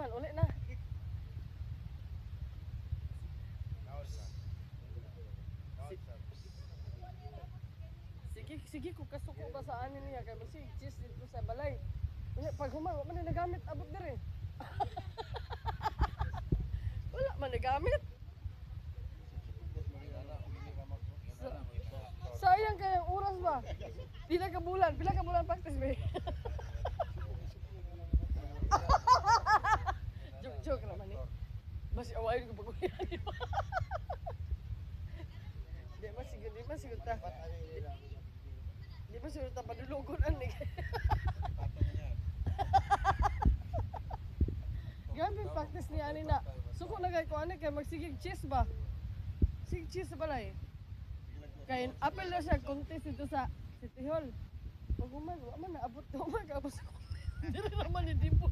man, uli na. Sige ko kasuko ba sa anin niya kay masig cheese dito sa balay. Pag humawa man nagamit abot dire. Wala man nagamit. Sayang kayang oras ba? Pila ka bulan practice ba? Joke naman eh. Mas awayin ko pag-uyan. Di masigod ta. Di masigod ta padulugon ani. Gamit practice ni ani na. Suko na kay ko ani kay magsigig cheese ba? Sig cheese ba lai? Kay apel na siya contest dito sa City Hall. Pag man naabot ko man kaabot sa. Dili naman ni Dimpo.